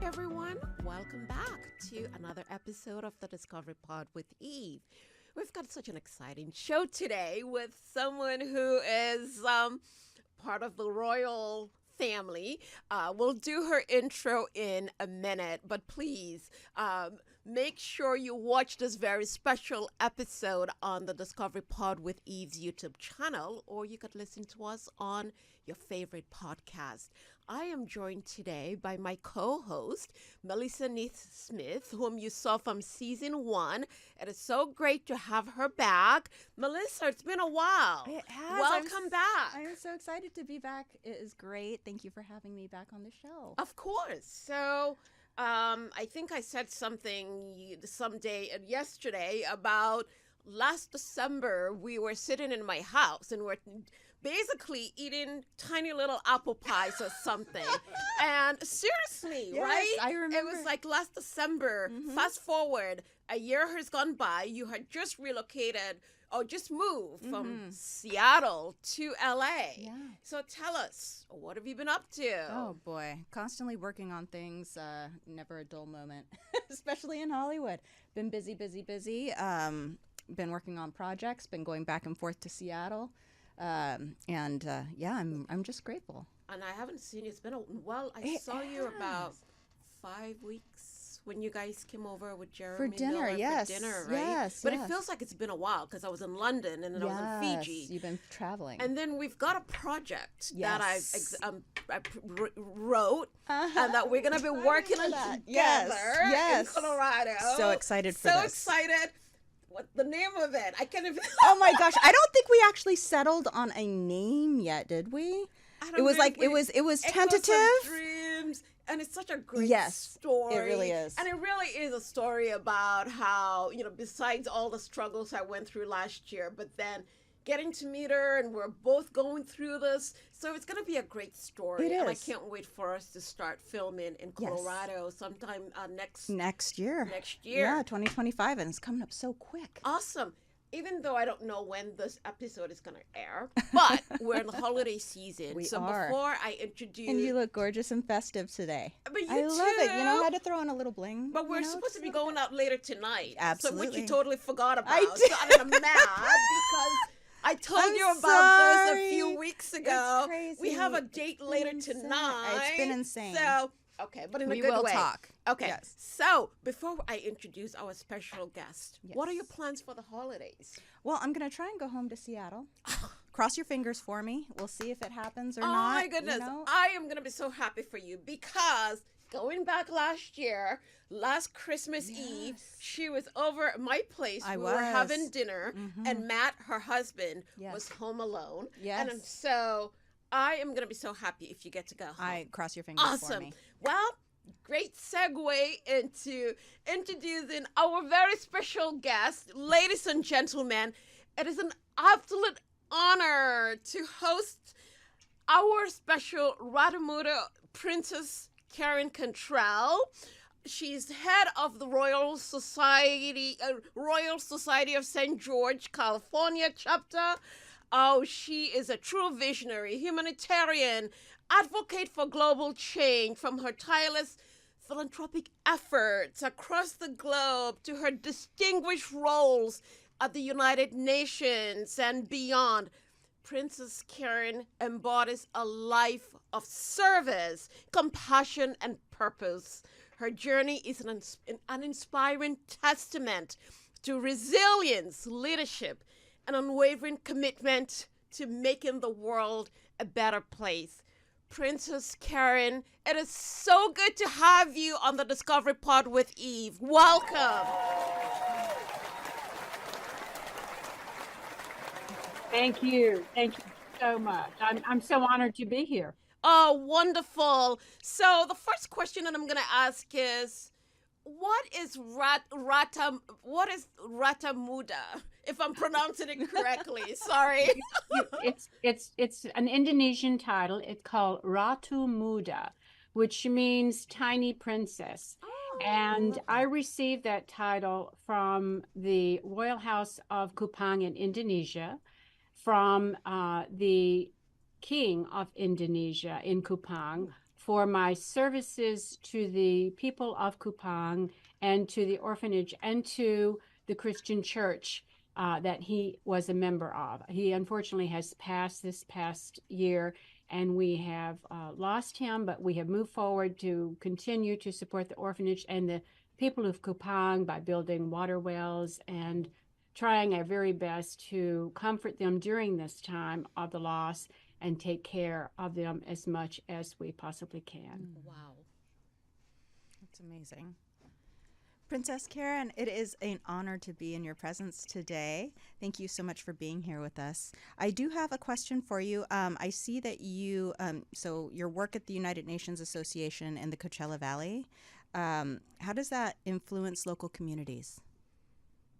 Everyone, welcome back to another episode of the Discovery Pod with Eve. We've got such an exciting show today with someone who is part of the royal family. We'll do her intro in a minute, but please make sure you watch this very special episode on the Discovery Pod with Eve's YouTube channel, or you could listen to us on your favorite podcast. I am joined today by my co-host, Melissa Neith-Smith, whom you saw from season 1. It is so great to have her back. Melissa, it's been a while. It has. Welcome back. I'm so excited to be back. It is great. Thank you for having me back on the show. Of course. So, I think I said something yesterday about last December. We were sitting in my house and we're basically eating tiny little apple pies or something. And seriously, Yes, right? I remember. It was like last December. Fast forward, a year has gone by. You had just relocated or just moved from Seattle to LA. Yeah. So tell us, what have you been up to? Oh boy, constantly working on things. Never a dull moment, especially in Hollywood. Been busy. Been working on projects. Been going back and forth to Seattle. I'm just grateful. And I haven't seen you. It's been I saw you about 5 weeks when you guys came over with Jeremy For dinner, Miller yes. For dinner, right? Yes, But yes. it feels like it's been a while because I was in London and then I was in Fiji. You've been traveling. And then we've got a project that Yes. I wrote and that we're going to be working on together Yes. in Colorado. So excited for So this. excited. What the name of it? I can't even. Oh my gosh, I don't think we actually settled on a name yet, did we? It was like it was tentative. Dreams, and it's such a great Yes, story. it really is. And it really is a story about how, besides all the struggles I went through last year, but then getting to meet her and we're both going through this. So it's going to be a great story. It And I is. can't wait for us to start filming in Colorado sometime Next year. Next year. Yeah, 2025, and it's coming up so quick. Awesome. Even though I don't know when this episode is going to air, but we're in the holiday season. We so are. before I introduce... And you look gorgeous and festive today. But you I love it. You know, too. I had to throw on a little bling. But we're you know, supposed to just be a little going out later tonight. Absolutely. So which you totally forgot about. I did. So I'm mad because I told I'm you about this sorry. a few weeks ago. It's We have a crazy. date It's later been insane. tonight. It's been insane. So, okay, but in a We good will way. talk. Okay. Yes. So, before I introduce our special guest, what are your Yes. plans for the holidays? Well, I'm going to try and go home to Seattle. Cross your fingers for me. We'll see if it happens or Oh not. my goodness. You know? I am going to be so happy for you because going back last Christmas Eve, she was over at my place. I We were was. having dinner and Matt, her husband, Yes. was home alone. Yes. And so I am going to be so happy if you get to go home. I cross your fingers for Awesome. me. Well, great segue into introducing our very special guest. Ladies and gentlemen, it is an absolute honor to host our special Ratu Muda Princess Karen Cantrell. She's head of the Royal Society of St. George, California chapter. Oh, she is a true visionary, humanitarian, advocate for global change, from her tireless philanthropic efforts across the globe to her distinguished roles at the United Nations and beyond. Princess Karen embodies a life of service, compassion, and purpose. Her journey is an inspiring testament to resilience, leadership, and unwavering commitment to making the world a better place. Princess Karen, it is so good to have you on the Discovery Pod with Eve. Welcome. Thank you. Thank you so much. I'm so honored to be here. Oh, wonderful. So the first question that I'm going to ask is, what is Ratu Muda? If I'm pronouncing it correctly, sorry. It's an Indonesian title. It's called Ratu Muda, which means tiny princess. And I received that title from the Royal House of Kupang in Indonesia, from the King of Indonesia in Kupang, for my services to the people of Kupang and to the orphanage and to the Christian church that he was a member of. He unfortunately has passed this past year, and we have lost him, but we have moved forward to continue to support the orphanage and the people of Kupang by building water wells and trying our very best to comfort them during this time of the loss and take care of them as much as we possibly can. Wow. That's amazing. Princess Karen, it is an honor to be in your presence today. Thank you so much for being here with us. I do have a question for you. I see that you, so your work at the United Nations Association in the Coachella Valley, how does that influence local communities?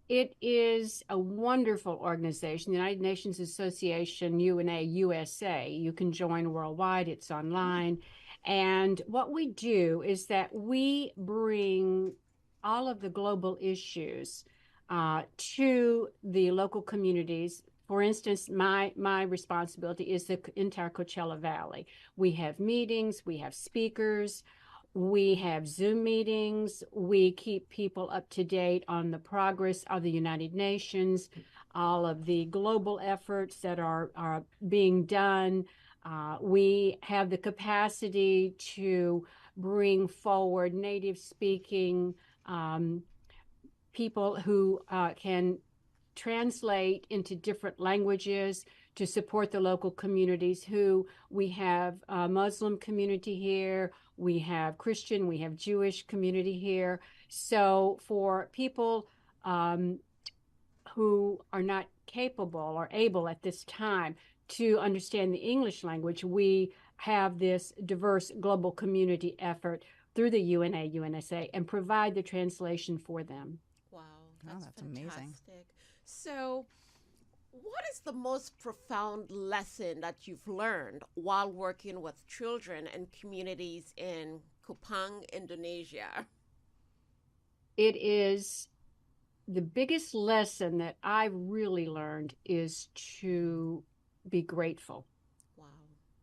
It is a wonderful organization, the United Nations Association, UNA USA. You can join worldwide, it's online. And what we do is that we bring all of the global issues to the local communities. For instance, my responsibility is the entire Coachella Valley. We have meetings, we have speakers, we have Zoom meetings. We keep people up to date on the progress of the United Nations, all of the global efforts that are being done. We have the capacity to bring forward native speaking people who can translate into different languages to support the local communities. Who we have a Muslim community here, we have Christian, we have Jewish community here. So for people who are not capable or able at this time to understand the English language, we have this diverse global community effort through the UNA, UNSA, and provide the translation for them. Wow, that's fantastic. amazing. So, what is the most profound lesson that you've learned while working with children and communities in Kupang, Indonesia? It is the biggest lesson that I've really learned is to be grateful. Wow.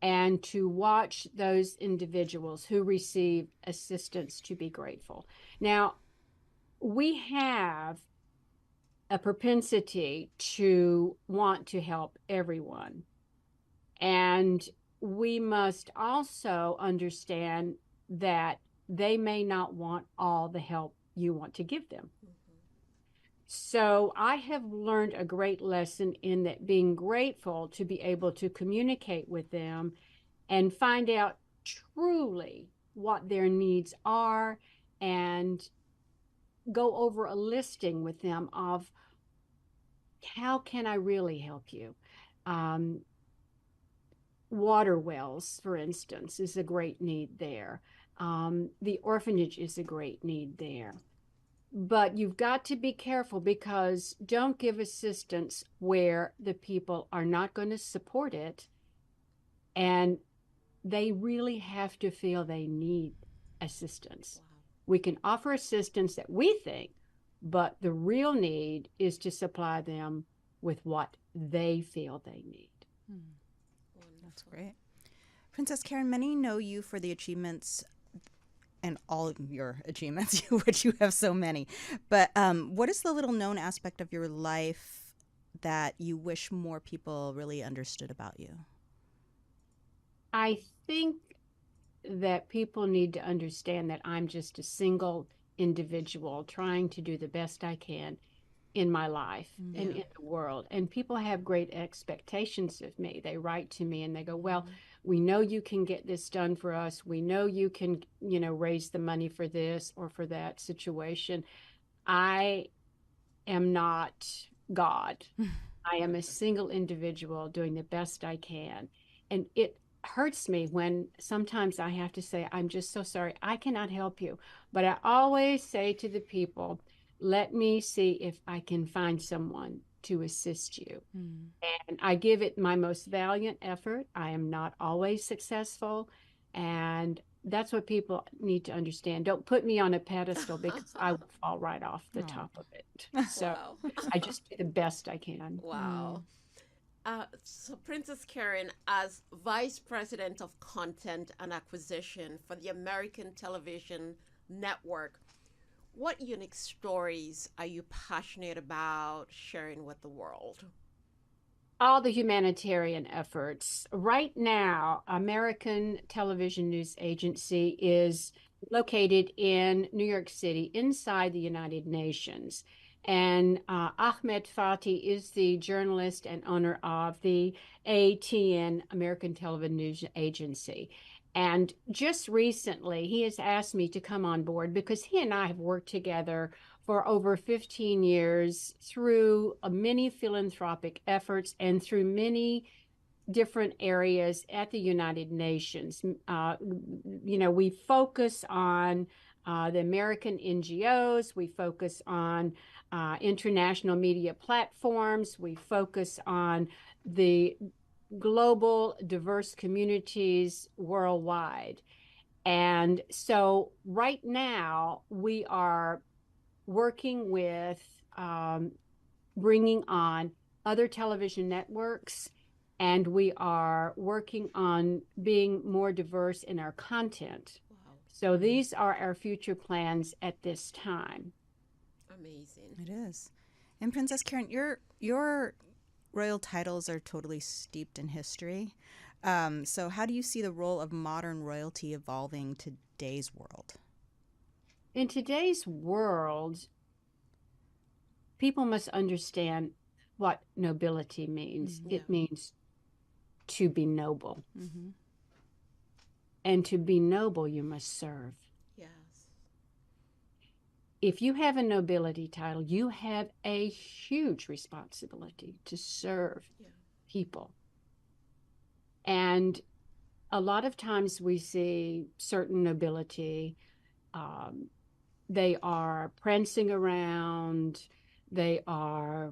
And to watch those individuals who receive assistance to be grateful. Now, we have a propensity to want to help everyone. And we must also understand that they may not want all the help you want to give them. So I have learned a great lesson in that, being grateful to be able to communicate with them and find out truly what their needs are and go over a listing with them of how can I really help you. Water wells, for instance, is a great need there. The orphanage is a great need there. But you've got to be careful, because don't give assistance where the people are not going to support it, and they really have to feel they need assistance. Wow. We can offer assistance that we think, but the real need is to supply them with what they feel they need. That's great. Princess Karen, many know you for the achievements and all of your achievements, which you have so many. But what is the little known aspect of your life that you wish more people really understood about you? I think that people need to understand that I'm just a single individual trying to do the best I can in my life and in the world. And people have great expectations of me. They write to me and they go, well, we know you can get this done for us. We know you can, raise the money for this or for that situation. I am not God. I am a single individual doing the best I can. And it hurts me when sometimes I have to say, I'm just so sorry, I cannot help you. But I always say to the people, let me see if I can find someone to assist you. And I give it my most valiant effort. I am not always successful. And that's what people need to understand. Don't put me on a pedestal, because I will fall right off the top of it. So Wow. I just do the best I can. Wow. So Princess Karen, as Vice President of Content and Acquisition for the American Television Network, what unique stories are you passionate about sharing with the world? All the humanitarian efforts. Right now, American Television News Agency is located in New York City, inside the United Nations. And Ahmed Fati is the journalist and owner of the ATN, American Television News Agency. And just recently, he has asked me to come on board because he and I have worked together for over 15 years through many philanthropic efforts and through many different areas at the United Nations. We focus on the American NGOs, we focus on international media platforms, we focus on the global diverse communities worldwide. And so right now we are working with bringing on other television networks, and we are working on being more diverse in our content. Wow. So these are our future plans at this time. Amazing. It is. And Princess Karen, your royal titles are totally steeped in history. So how do you see the role of modern royalty evolving today's world? In today's world, people must understand what nobility means. Mm-hmm. It means to be noble. Mm-hmm. And to be noble, you must serve. Yes. If you have a nobility title, you have a huge responsibility to serve people. And a lot of times we see certain nobility, they are prancing around, they are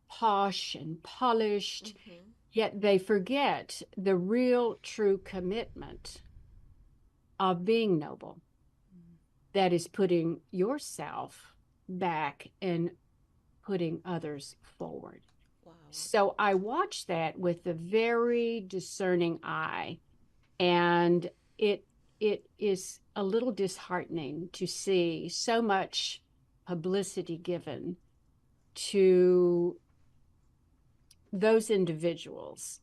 posh and polished, mm-hmm. yet they forget the real true commitment of being noble. Mm-hmm. That is putting yourself back and putting others forward. Wow. So I watch that with a very discerning eye, and it is a little disheartening to see so much publicity given to those individuals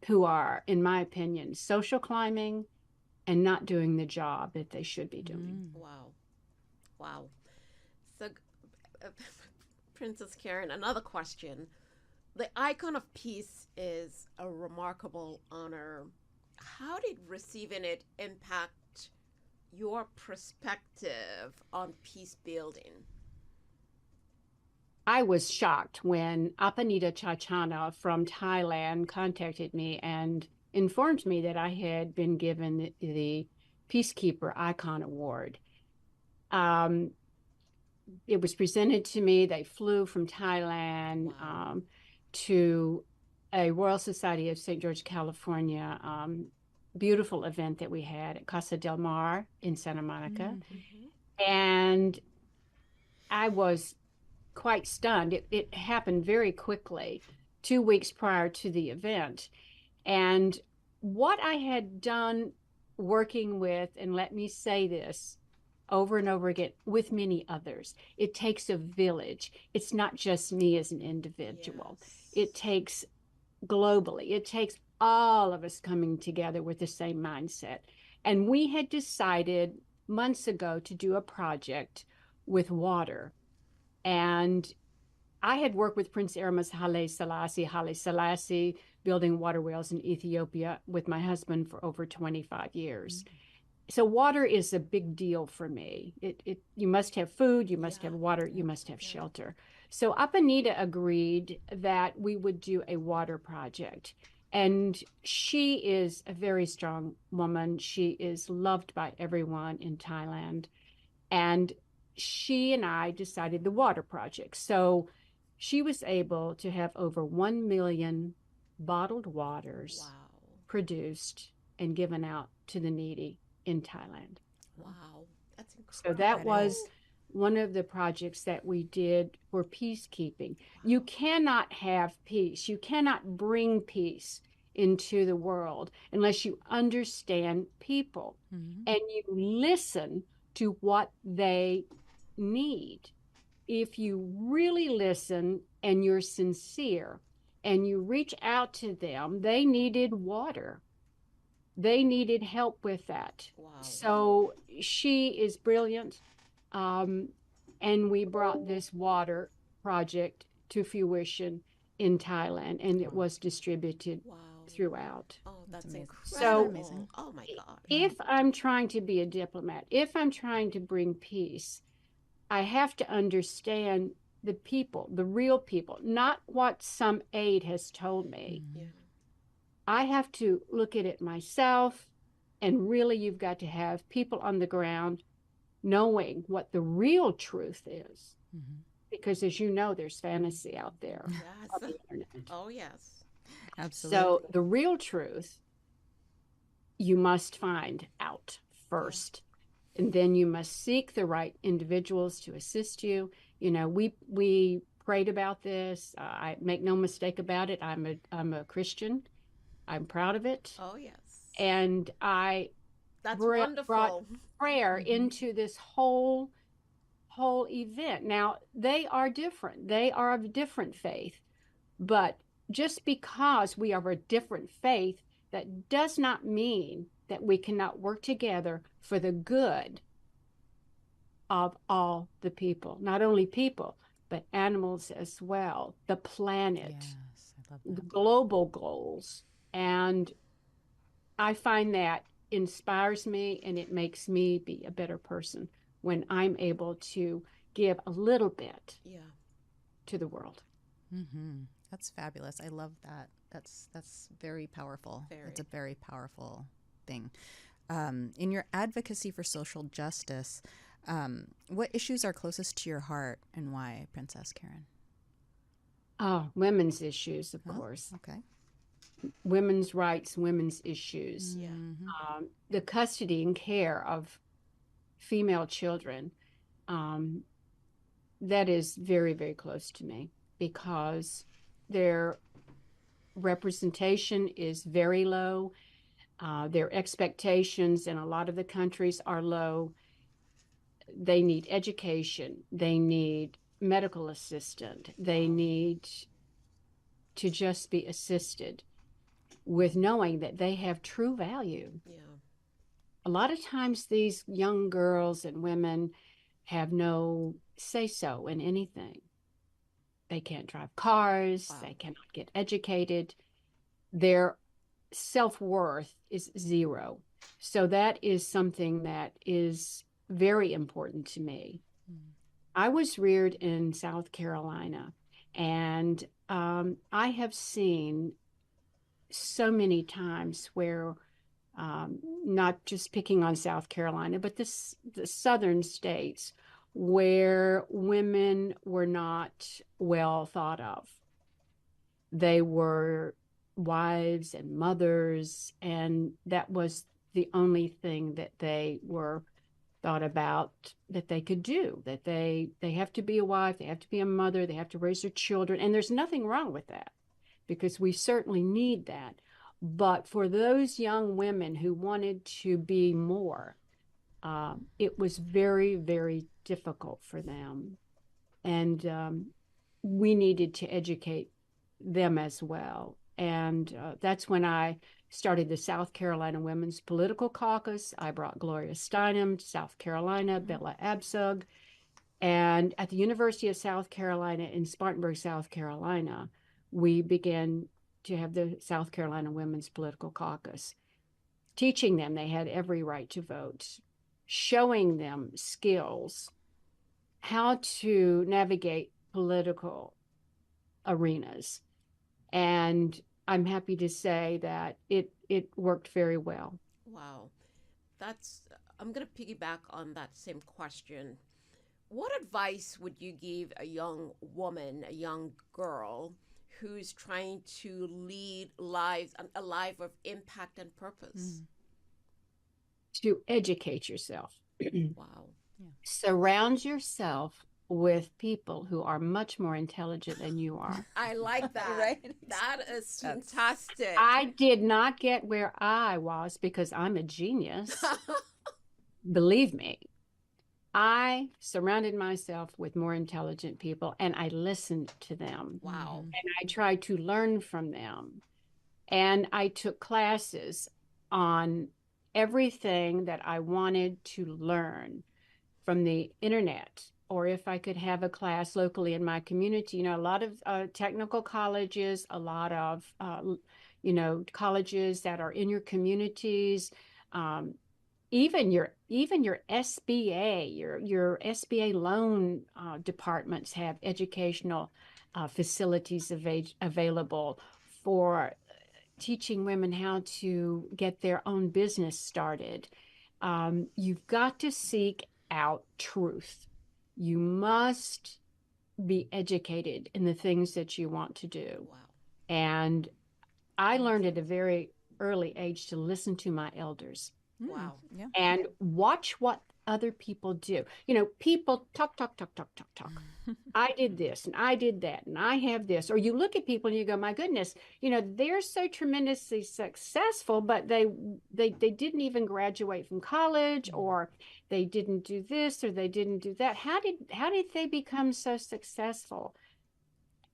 who are, in my opinion, social climbing and not doing the job that they should be doing. Wow. Wow. So, Princess Karen, another question. The icon of peace is a remarkable honor. How did receiving it impact your perspective on peace building? I was shocked when Apanita Chachana from Thailand contacted me and informed me that I had been given the Peacekeeper Icon Award. It was presented to me. They flew from Thailand to a Royal Society of St. George, California, beautiful event that we had at Casa del Mar in Santa Monica. Mm-hmm. And I was quite stunned. It happened very quickly, 2 weeks prior to the event. And what I had done working with, and let me say this over and over again, with many others, it takes a village. It's not just me as an individual. Yes. It takes globally. It takes all of us coming together with the same mindset. And we had decided months ago to do a project with water. And I had worked with Prince Ermas Haile Selassie, building water wells in Ethiopia with my husband for over 25 years. Mm-hmm. So water is a big deal for me. You must have food, you must have water, you must have shelter. So Apanita agreed that we would do a water project. And she is a very strong woman. She is loved by everyone in Thailand. And she and I decided the water project. So she was able to have over 1 million bottled waters produced and given out to the needy in Thailand. Wow, that's incredible. So that was one of the projects that we did for peacekeeping. You cannot have peace. You cannot bring peace into the world unless you understand people and you listen to what they need. If you really listen and you're sincere and you reach out to them, they needed water. They needed help with that. Wow. So she is brilliant. And we brought this water project to fruition in Thailand, and it was distributed throughout. Oh, that's amazing. incredible. So- amazing. Oh my God. If I'm trying to be a diplomat, if I'm trying to bring peace, I have to understand the people, the real people, not what some aide has told me. Yeah. I have to look at it myself, and really you've got to have people on the ground knowing what the real truth is. Because as you know, there's fantasy out there on the Yes. internet. Oh, yes. Absolutely. So the real truth, you must find out first. And then you must seek the right individuals to assist you. You know, we prayed about this. I make no mistake about it. I'm a Christian. I'm proud of it. Oh, yes. And I That's brought wonderful. prayer into this whole event. Now, they are different. They are of a different faith. But just because we are of a different faith, that does not mean that we cannot work together for the good of all the people. Not only people, but animals as well, the planet, Yes, I love the that. global goals. And I find that inspires me, and it makes me be a better person when I'm able to give a little bit Yeah. to the world. That's fabulous. I love that. That's very powerful. Very. It's a very powerful thing. In your advocacy for social justice, what issues are closest to your heart and why, Princess Karen? Oh, women's issues, of Oh, course. okay. Women's rights, women's issues. Yeah. The custody and care of female children, that is very, very close to me because their representation is very low. Their expectations in a lot of the countries are low. They need education. They need medical assistance. They need to just be assisted with knowing that they have true value. Yeah. A lot of times these young girls and women have no say-so in anything. They can't drive cars. Wow. They cannot get educated. Their self-worth is zero. So that is something that is very important to me. I was reared in South Carolina, and I have seen so many times where, not just picking on South Carolina, but the southern states, where women were not well thought of. They were wives and mothers, and that was the only thing that they were thought about that they could do, that they have to be a wife, they have to be a mother, they have to raise their children. And there's nothing wrong with that because we certainly need that. But for those young women who wanted to be more, it was very, very difficult for them. And we needed to educate them as well. And that's when I started the South Carolina Women's Political Caucus. I brought Gloria Steinem to South Carolina, Bella Abzug. And at the University of South Carolina in Spartanburg, South Carolina, we began to have the South Carolina Women's Political Caucus, teaching them they had every right to vote, showing them skills, how to navigate political arenas. And I'm happy to say that it worked very well. Wow. I'm going to piggyback on that same question. What advice would you give a young woman, a young girl who's trying to lead a life of impact and purpose? To educate yourself. Wow. Surround yourself with people who are much more intelligent than you are. I like that. Right? That is fantastic. I did not get where I was because I'm a genius. Believe me, I surrounded myself with more intelligent people and I listened to them. Wow. And I tried to learn from them. And I took classes on everything that I wanted to learn from the internet, or if I could have a class locally in my community. You know, a lot of technical colleges, a lot of, colleges that are in your communities, um, even your SBA, your SBA loan departments have educational facilities available for teaching women how to get their own business started. You've got to seek out truth. You must be educated in the things that you want to do. Wow. And I learned at a very early age to listen to my elders. Wow. Yeah. And watch what other people do. You know, people talk. I did this and I did that and I have this. Or you look at people and you go, my goodness, you know, they're so tremendously successful, but they didn't even graduate from college, or they didn't do this or they didn't do that. How did they become so successful?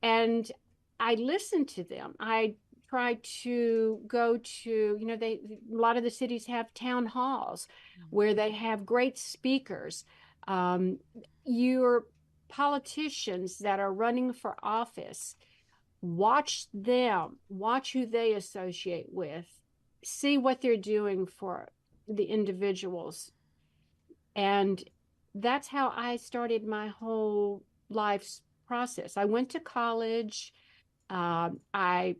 And I listened to them. I tried to go to, you know, a lot of the cities have town halls where they have great speakers. Your politicians that are running for office, watch them, watch who they associate with, see what they're doing for the individuals. And that's how I started my whole life's process. I went to college. I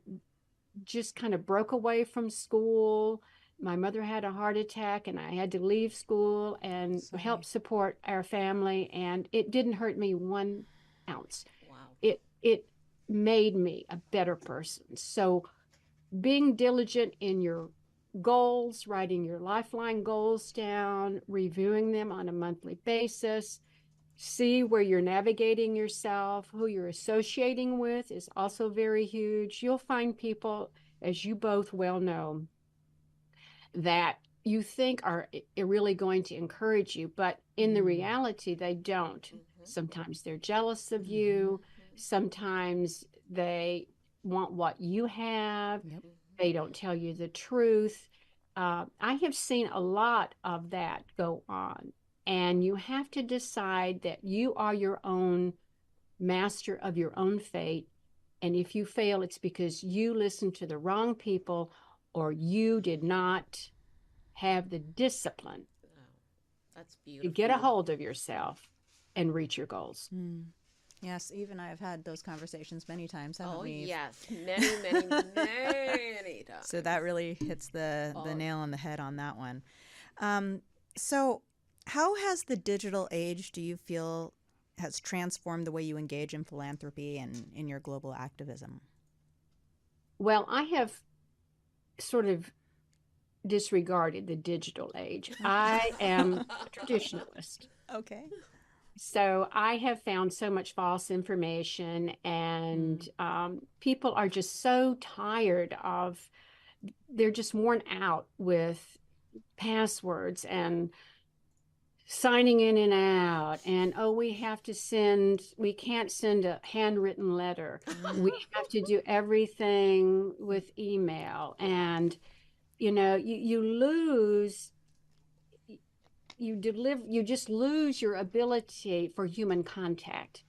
just kind of broke away from school. My mother had a heart attack and I had to leave school and help support our family. And it didn't hurt me 1 ounce. Wow. It made me a better person. So being diligent in your goals, writing your lifeline goals down, reviewing them on a monthly basis, see where you're navigating yourself, who you're associating with is also very huge. You'll find people, as you both well know, that you think are really going to encourage you, but in the reality, they don't. Sometimes they're jealous of you. Sometimes they want what you have. They don't tell you the truth. I have seen a lot of that go on. And you have to decide that you are your own master of your own fate. And if you fail, it's because you listened to the wrong people or you did not have the discipline That's to beautiful. get a hold of yourself and reach your goals. Yes, Eve and I have had those conversations many times, haven't we? Yes, many times. So that really hits the nail on the head on that one. So how has the digital age, do you feel, has transformed the way you engage in philanthropy and in your global activism? Well, I have sort of disregarded the digital age. I am a traditionalist. Okay. So I have found so much false information, and people are just so tired of, they're just worn out with passwords and signing in and out. And, oh, we can't send a handwritten letter. We have to do everything with email. And, you know, you just lose your ability for human contact.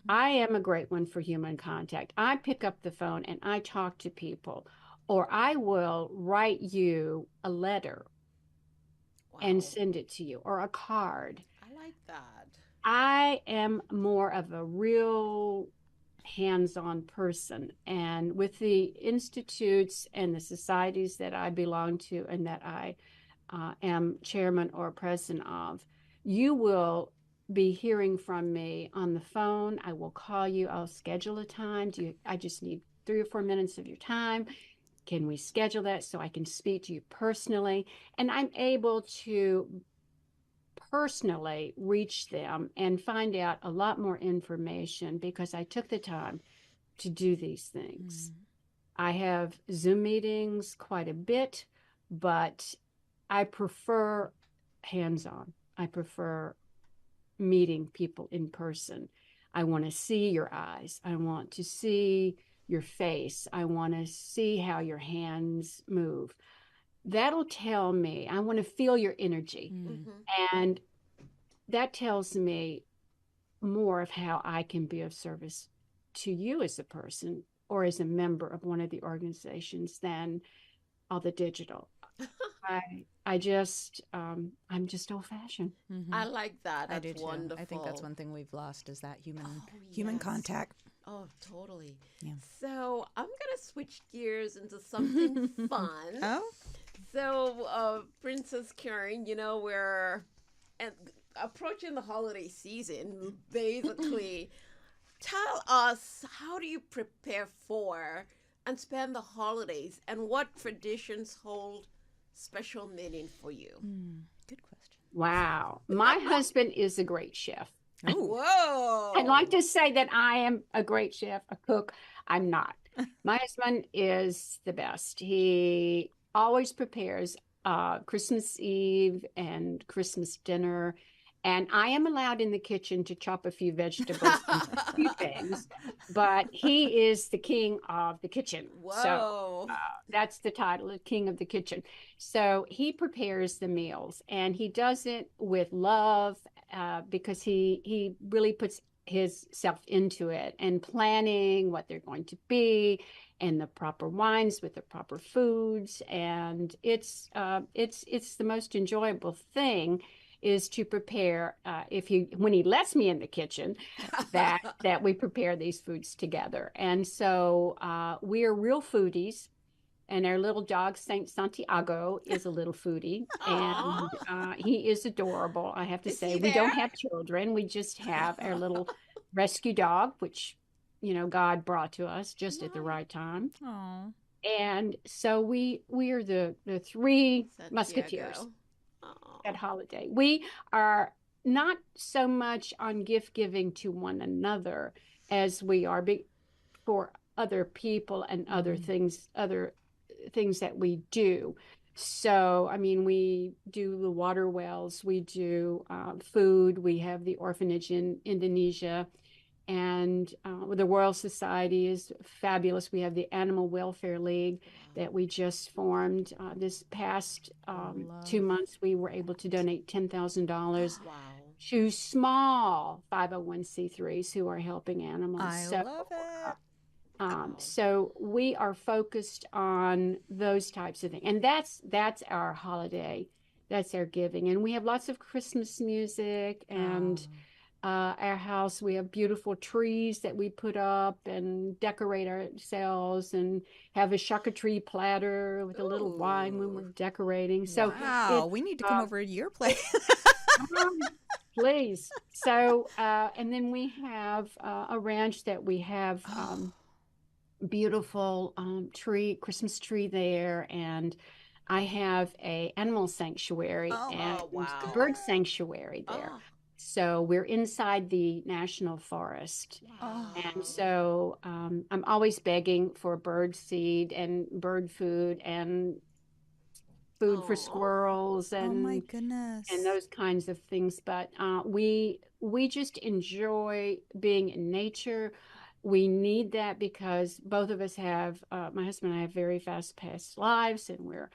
I am a great one for human contact. I pick up the phone and I talk to people, or I will write you a letter and send it to you, or a card. I like that. I am more of a real hands-on person. And with the institutes and the societies that I belong to and that I am chairman or president of, you will be hearing from me on the phone. I will call you. I'll schedule a time. I just need 3 or 4 minutes of your time. Can we schedule that so I can speak to you personally? And I'm able to personally reach them and find out a lot more information because I took the time to do these things. I have Zoom meetings quite a bit, but I prefer hands-on. I prefer meeting people in person. I want to see your eyes. I want to see your face. I want to see how your hands move. That'll tell me, I want to feel your energy. And that tells me more of how I can be of service to you as a person or as a member of one of the organizations than all the digital. I'm just old fashioned. I like that. That's I do too. wonderful. I think that's one thing we've lost is that human yes. contact. Oh, totally. Yeah. So I'm gonna switch gears into something fun. Oh, So, Princess Karen, we're approaching the holiday season, basically. Tell us, how do you prepare for and spend the holidays, and what traditions hold special meaning for you? good question. Wow. My husband is a great chef. Whoa. I'd like to say that I am a great chef, a cook. I'm not. My husband is the best. He always prepares Christmas Eve and Christmas dinner. And I am allowed in the kitchen to chop a few vegetables and a few things, but he is the king of the kitchen. Whoa. So that's the title, the king of the kitchen. So he prepares the meals, and he does it with love because he really puts his self into it and planning what they're going to be and the proper wines with the proper foods. And it's the most enjoyable thing is to prepare when he lets me in the kitchen that we prepare these foods together. And so we're real foodies, and our little dog Saint Santiago is a little foodie. And he is adorable, I have to say. We don't have children, we just have our little rescue dog, which God brought to us just at the right time. Aww. And so we are the three Santiago. musketeers at holiday. We are not so much on gift giving to one another as we are for other people and other things that we do. So, I mean, we do the water wells, we do food, we have the orphanage in Indonesia, and the Royal Society is fabulous. We have the Animal Welfare League that we just formed. This past 2 months, we were able to donate $10,000 to small 501c3s who are helping animals. I love it. So we are focused on those types of things. And that's our holiday. That's our giving. And we have lots of Christmas music and our house, we have beautiful trees that we put up and decorate ourselves and have a charcuterie platter with a little wine when we're decorating. So wow, we need to come over to your place. Please. So, and then we have a ranch that we have beautiful Christmas tree there. And I have a animal sanctuary and bird sanctuary there. So we're inside the national forest. And so I'm always begging for bird seed and bird food and food for squirrels and oh my goodness, and those kinds of things. But we just enjoy being in nature. We need that because both of us have, my husband and I have very fast-paced lives, and we're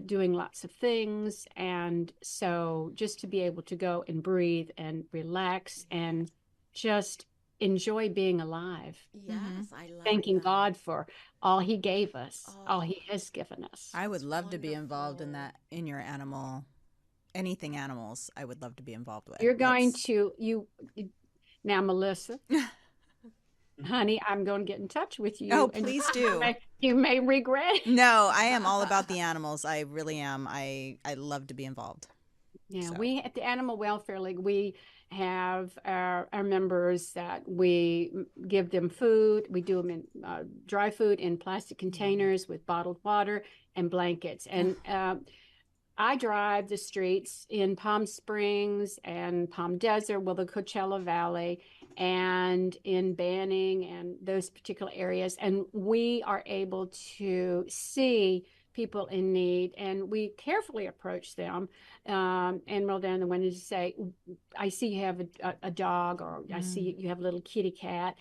doing lots of things. And so just to be able to go and breathe and relax and just enjoy being alive. Yes, I like thanking that. God for all he gave us, all he has given us. I would love to be involved in that, in your anything animals. I would love to be involved with. You're going to, now, Melissa, honey, I'm going to get in touch with you. Oh, please do. You may regret it. No, I am all about the animals. I really am. I love to be involved. Yeah, So. we at the Animal Welfare League, we have our members that we give them food. We do them in dry food in plastic containers with bottled water and blankets. And I drive the streets in Palm Springs and Palm Desert, well, the Coachella Valley, and in Banning and those particular areas. And we are able to see people in need, and we carefully approach them and roll down the window to say, I see you have a dog, or I see you have a little kitty cat.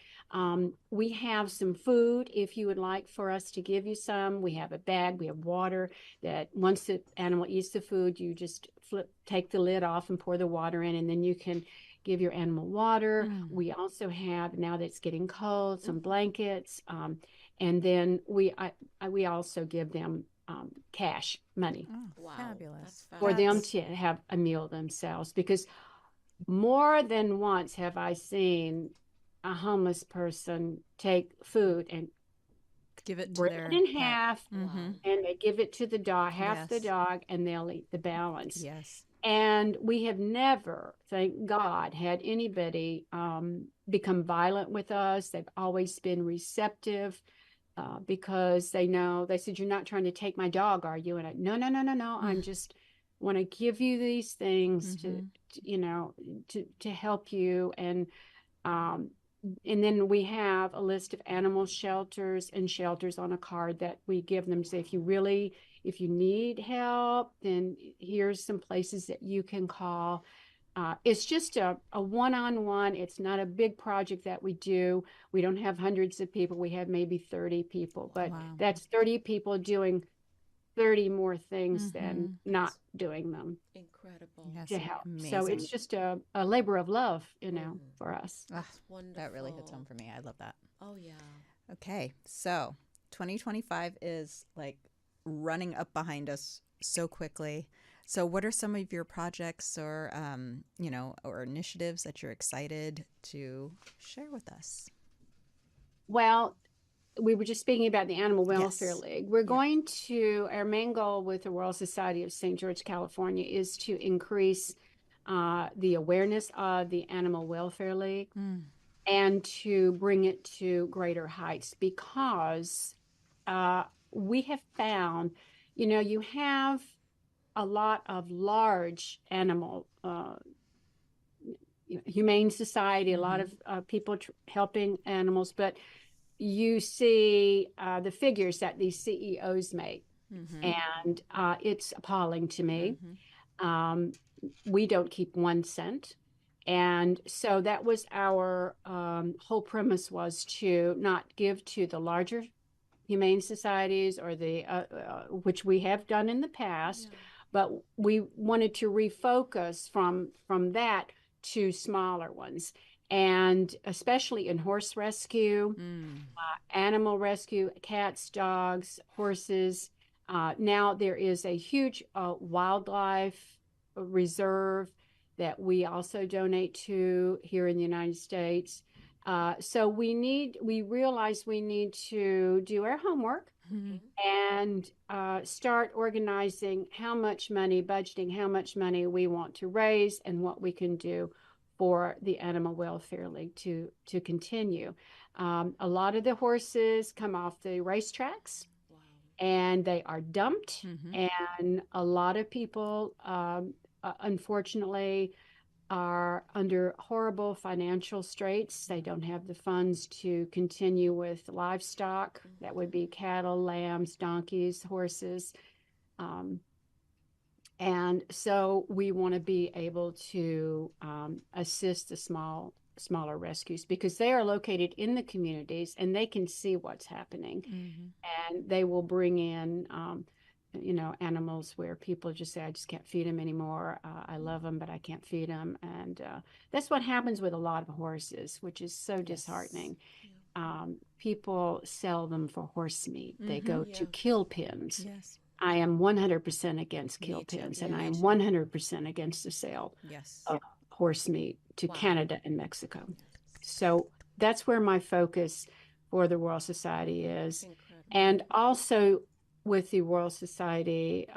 We have some food if you would like for us to give you some. We have a bag, we have water, that once the animal eats the food, you just take the lid off and pour the water in, and then you can give your animal water. We also have, now that it's getting cold, some blankets, and then we also give them cash money Wow. Fabulous. for them to have a meal themselves. Because more than once have I seen a homeless person take food and give it to break their it in pet. half, and they give it to the dog, half the Yes. dog, and they'll eat the balance. Yes. And we have never, thank God, had anybody become violent with us. They've always been receptive because they know, they said, you're not trying to take my dog, are you? And I, no, I'm just want to give you these things to, you know, to help you. And then we have a list of animal shelters and shelters on a card that we give them to say, if you need help, then here's some places that you can call. It's just a one-on-one. It's not a big project that we do. We don't have hundreds of people. We have maybe 30 people, but that's 30 people doing 30 more things than not doing them. Incredible. Yes, to help. amazing. So it's just a labor of love, you know, for us. Wonderful. That really hits home for me. I love that. Oh, yeah. Okay, so 2025 is like running up behind us so quickly. So what are some of your projects or, or initiatives that you're excited to share with us? Well, we were just speaking about the Animal Welfare Yes. League. We're going to, our main goal with the Royal Society of St. George, California, is to increase the awareness of the Animal Welfare League and to bring it to greater heights, because we have found, you know, you have a lot of large animal humane society, a lot of people helping animals, but you see the figures that these CEOs make, and it's appalling to me. We don't keep 1 cent. And so that was our whole premise, was to not give to the larger humane societies or the which we have done in the past, but we wanted to refocus from that to smaller ones, and especially in horse rescue, animal rescue, cats, dogs, horses. Now there is a huge wildlife reserve that we also donate to here in the United States. So we realize we need to do our homework and start organizing how much money, budgeting how much money we want to raise and what we can do for the Animal Welfare League to continue. A lot of the horses come off the racetracks and they are dumped, and a lot of people unfortunately are under horrible financial straits. They don't have the funds to continue with livestock. That would be cattle, lambs, donkeys, horses. And so we want to be able to assist the smaller rescues, because they are located in the communities and they can see what's happening. And they will bring in animals where people just say, I just can't feed them anymore. I love them, but I can't feed them. And that's what happens with a lot of horses, which is so disheartening. People sell them for horse meat. They go to kill pens. I am 100% against kill pens, and I am 100% against the sale of horse meat to Canada and Mexico. So that's where my focus for the Royal Society is. And also with the Royal Society,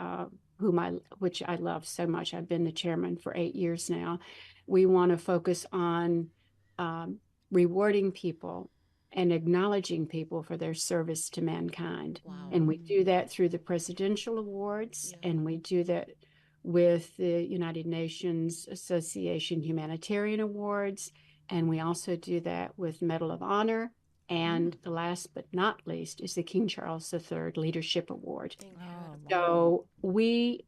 which I love so much. I've been the chairman for 8 years now. We want to focus on rewarding people and acknowledging people for their service to mankind. Wow. And we do that through the presidential awards, Yeah. and we do that with the United Nations Association Humanitarian Awards, and we also do that with Medal of Honor. And the last but not least is the King Charles III Leadership Award. Incredible. So we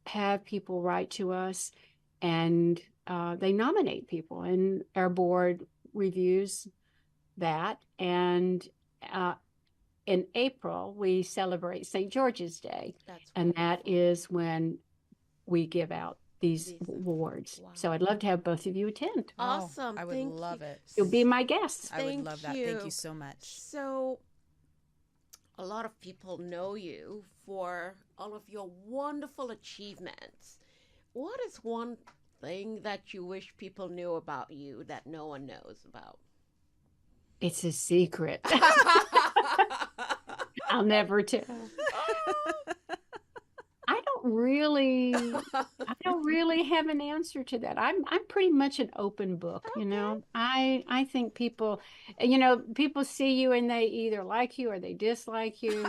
have people write to us, and they nominate people, and our board reviews that. And in April, we celebrate St. George's Day, That's and that wonderful. is when we give out these awards. Wow. So I'd love to have both of you attend. Awesome. I would Thank love you. it. You'll be my guests. I would Thank love that. Thank you. you so much. So, a lot of people know you for all of your wonderful achievements. What is one thing that you wish people knew about you that no one knows about? It's a secret. I'll never tell. I don't really have an answer to that. I'm pretty much an open book, you know. I think people, people see you and they either like you or they dislike you,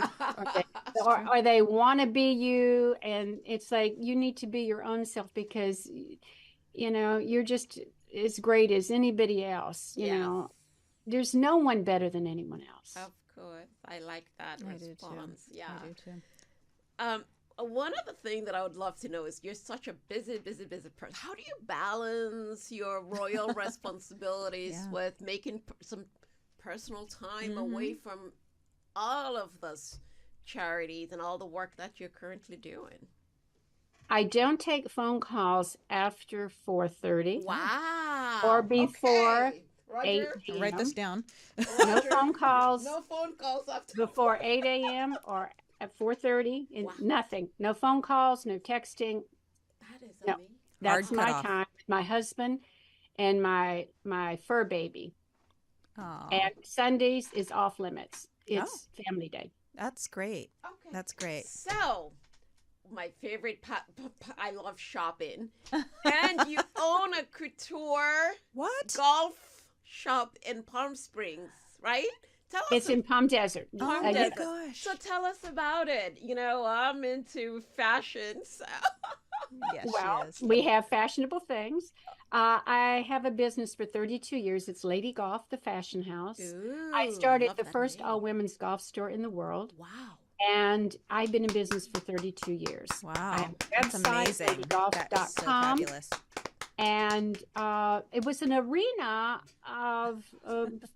or they want to be you, and it's like you need to be your own self, because you're just as great as anybody else, you Yes. know. There's no one better than anyone else. Of course. I like that I do too. response. Yeah. I do too. One other thing that I would love to know is you're such a busy person. How do you balance your royal responsibilities with making some personal time away from all of those charities and all the work that you're currently doing? I don't take phone calls after 4:30. Wow. Or before Okay. Roger, 8 I'll write this p.m. down. No Roger, phone calls No phone calls after before 8 a.m. or at 4:30. Wow. Nothing. No phone calls, no texting. That is No. amazing. That's Hard my cutoff. time with my husband and my fur baby. Oh, And Sundays is off limits. It's family day. that's great. Okay. That's great. So, my favorite I love shopping. And you own a couture What? golf shop in Palm Springs, right? Tell us. It's in Palm Desert. Oh Palm my Desert. gosh. So tell us about it. I'm into fashion. So. Yes, Well, she is. we have fashionable things. I have a business for 32 years. It's Lady Golf, the fashion house. I Ooh, started love the that first name. all-women's golf store in the world, Wow. and I've been in business for 32 years. I Wow. have a That's website, amazing. That is so ladygolf.com, fabulous. and it was an arena of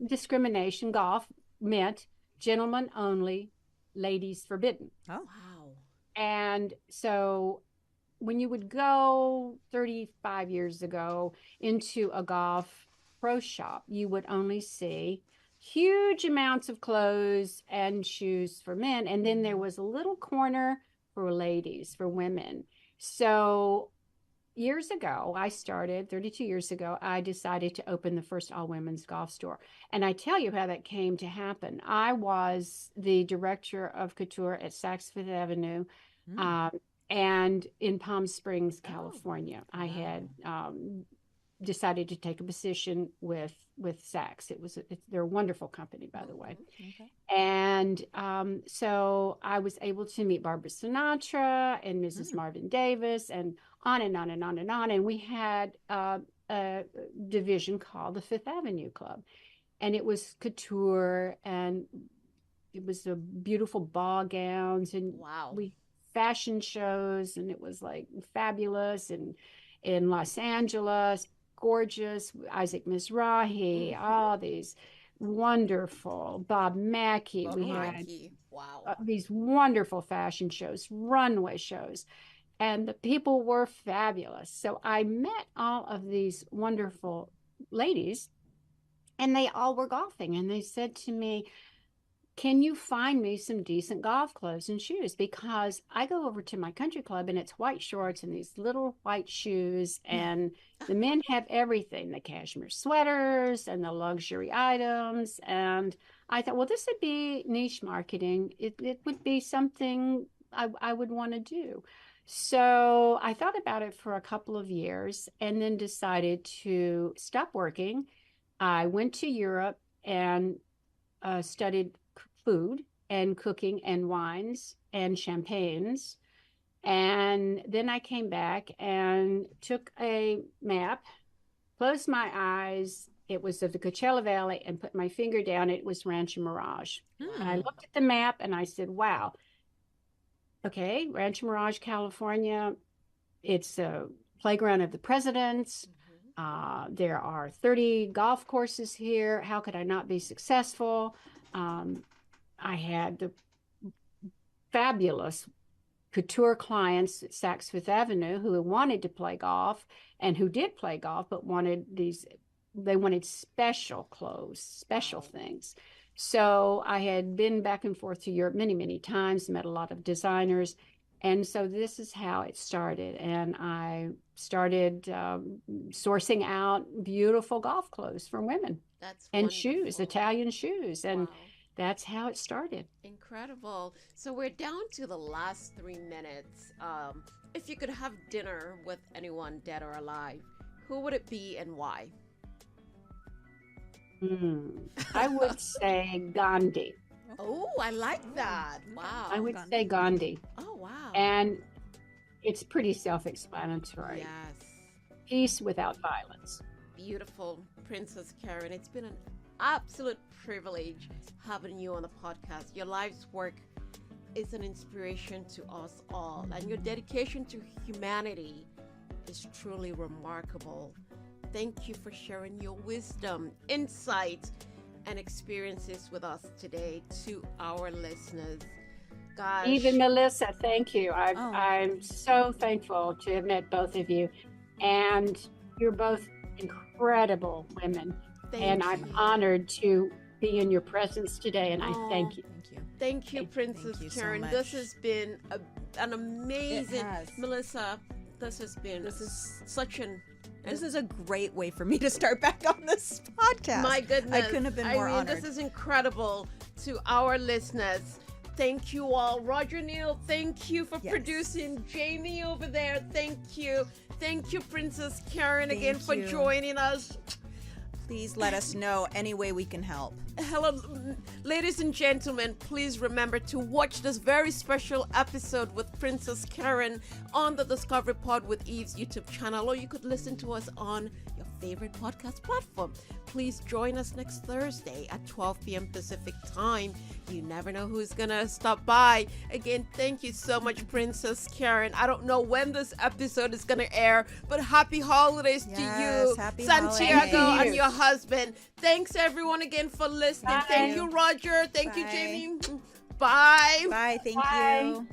discrimination. Golf meant gentlemen only, ladies forbidden. Oh. Wow. And so when you would go 35 years ago into a golf pro shop, you would only see huge amounts of clothes and shoes for men. And then there was a little corner for ladies, for women. So years ago, 32 years ago, I decided to open the first all-women's golf store. And I tell you how that came to happen. I was the director of couture at Saks Fifth Avenue, and in Palm Springs, California. I had decided to take a position with Saks. They're a wonderful company, by the way. Okay. And so I was able to meet Barbara Sinatra and Mrs. Marvin Davis, and on and on and on and on. And we had a division called the Fifth Avenue Club. And it was couture, and it was the beautiful ball gowns, and Wow. we fashion shows, and it was like fabulous. And in Los Angeles, gorgeous, Isaac Mizrahi, all these wonderful, Bob Mackie. We had Wow. these wonderful fashion shows, runway shows, and the people were fabulous. So I met all of these wonderful ladies, and they all were golfing, and they said to me, can you find me some decent golf clothes and shoes? Because I go over to my country club and it's white shorts and these little white shoes, and the men have everything, the cashmere sweaters and the luxury items. And I thought, well, this would be niche marketing. It would be something I would want to do. So I thought about it for a couple of years and then decided to stop working. I went to Europe and studied food and cooking and wines and champagnes. And then I came back and took a map, closed my eyes. It was of the Coachella Valley, and put my finger down. It was Rancho Mirage. And I looked at the map and I said, wow, okay, Rancho Mirage, California. It's a playground of the presidents. There are 30 golf courses here. How could I not be successful? I had the fabulous couture clients at Saks Fifth Avenue who wanted to play golf and who did play golf, but they wanted special clothes, special things. So I had been back and forth to Europe many, many times, met a lot of designers. And so this is how it started. And I started sourcing out beautiful golf clothes for women. And wonderful. Shoes, Italian shoes. And that's how it started. Incredible. So we're down to the last 3 minutes. If you could have dinner with anyone dead or alive, who would it be and why? I would say Gandhi. Oh, I like that. Wow. I would say Gandhi. Oh, wow. And it's pretty self-explanatory. Yes. Peace without violence. Beautiful, Princess Karen. It's been an absolute privilege having you on the podcast. Your life's work is an inspiration to us all, and your dedication to humanity is truly remarkable. Thank you for sharing your wisdom, insight, and experiences with us today to our listeners. Gosh. Even Melissa, thank you. I'm so thankful to have met both of you. And you're both incredible women. Thank you. I'm honored to be in your presence today, and I thank you. Thank you, Princess Karen. So this has been an amazing, Melissa. This is a great way for me to start back on this podcast. My goodness. I couldn't have been more honored. This is incredible to our listeners. Thank you all. Roger Neal, thank you for producing. Jamie over there, thank you. Thank you, Princess Karen, again for joining us. Please let us know any way we can help. Hello, ladies and gentlemen, please remember to watch this very special episode with Princess Karen on the Discovery Pod with Eve's YouTube channel, or you could listen to us on your favorite podcast platform. Please join us next Thursday at 12 p.m. Pacific time. You never know who's gonna stop by. Again, thank you so much, Princess Karen. I don't know when this episode is gonna air, but happy holidays to you, Santiago, and your husband. Thanks everyone again for listening. Bye. Thank you, Roger. Thank you, Jamie. Bye. Bye. Thank you.